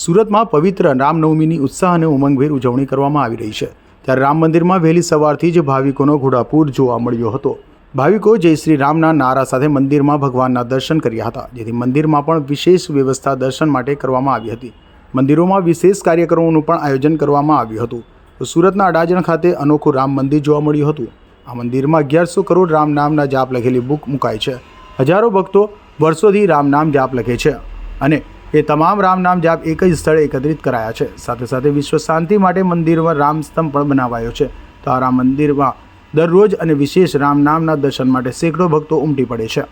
સુરતમાં પવિત્ર રામનવમીની ઉત્સાહ અને ઉમંગભેર ઉજવણી કરવામાં આવી રહી છે। ત્યારે રામ મંદિરમાં વહેલી સવારથી જ ભાવિકોનો ઘોડાપૂર જોવા મળ્યો હતો। ભાવિકો જય શ્રી રામના નારા સાથે મંદિરમાં ભગવાનના દર્શન કર્યા હતા, જેથી મંદિરમાં પણ વિશેષ વ્યવસ્થા દર્શન માટે કરવામાં આવી હતી। મંદિરોમાં વિશેષ કાર્યક્રમોનું પણ આયોજન કરવામાં આવ્યું હતું। તો સુરતના અડાજણ ખાતે અનોખું રામ મંદિર જોવા મળ્યું હતું। આ મંદિરમાં 1100 કરોડ રામ નામના જાપ લખેલી બુક મુકાઈ છે। હજારો ભક્તો વર્ષોથી રામ નામ જાપ લખે છે અને એ તમામ રામ નામ જાપ એક જ સ્થળે એકત્રિત કરાયા છે। સાથે સાથે વિશ્વ શાંતિ માટે મંદિરમાં રામ સ્તંભ પણ બનાવાયો છે। તો આ રામ મંદિરમાં દરરોજ અને વિશેષ રામ નામના દર્શન માટે સેંકડો ભક્તો ઉમટી પડે છે।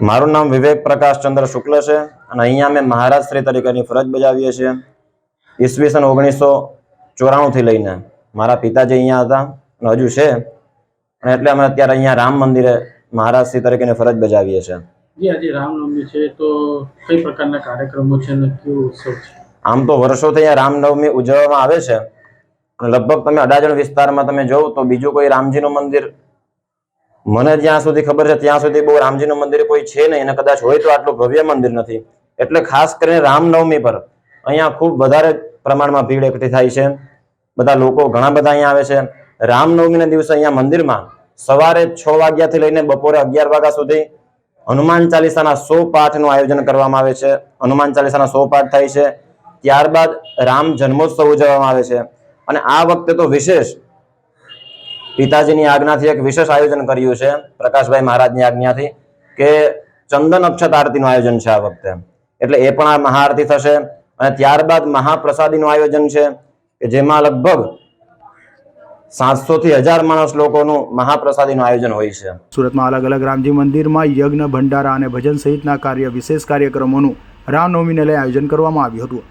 મારું નામ વિવેક પ્રકાશ ચંદ્ર શુક્લ છે અને અહીંયા અમે મહારાજ શ્રી તરીકેની ફરજ બજાવીએ છીએ। ઈસવીસન 1994 થી લઈને મારા પિતાજી અહીંયા હતા અને હજુ છે, અને એટલે અમે અત્યારે અહીંયા રામ મંદિરે મહારાજ શ્રી તરીકેની ફરજ બજાવીએ છીએ। જી, આજે રામનવમી છે તો કઈ પ્રકારના કાર્યક્રમો છે અને કેવો ઉત્સવ છે? આમ તો વર્ષોથી અહીંયા રામનવમી ઉજવવામાં આવે છે અને લગભગ તમે અડાજણ વિસ્તારમાં તમે જોવ તો બીજું કોઈ રામજીનું મંદિર, મને જ્યાં સુધી ખબર છે ત્યાં સુધી બહુ રામજીનું મંદિર કોઈ છે નહીં, અને કદાચ હોય તો આટલું ભવ્ય મંદિર નથી। એટલે ખાસ કરીને રામનવમી પર અહીંયા ખૂબ વધારે પ્રમાણમાં ભીડ એકઠી થાય છે। બધા લોકો ઘણા બધા અહીંયા આવે છે। રામનવમીના દિવસે અહીંયા મંદિરમાં સવારે 6 વાગ્યાથી લઈને બપોરે 11 વાગ્યા સુધી હનુમાન ચાલીસાના 100 પાઠનું આયોજન કરવામાં આવે છે। હનુમાન ચાલીસાના 100 પાઠ થાય છે। ત્યારબાદ રામ જન્મોત્સવ ઉજવવામાં આવે છે અને આ વખતે તો વિશેષ પિતાજીની આજ્ઞાથી એક વિશેષ આયોજન કર્યું છે, પ્રકાશભાઈ મહારાજની આજ્ઞાથી, કે ચંદન અક્ષત આરતીનું આયોજન છે આ વખતે। એટલે એ પણ આ મહાઆરતી થશે અને ત્યારબાદ મહાપ્રસાદીનું આયોજન છે કે જેમાં લગભગ 700 થી 1000 માણસ લોકોનું મહાપ્રસાદીનું આયોજન હોય છે। સુરતમાં અલગ અલગ રામજી મંદિરમાં યજ્ઞ, ભંડારા અને ભજન સહિતના વિશેષ કાર્યક્રમોનું રામનવમીને લઈ આયોજન કરવામાં આવ્યું હતું।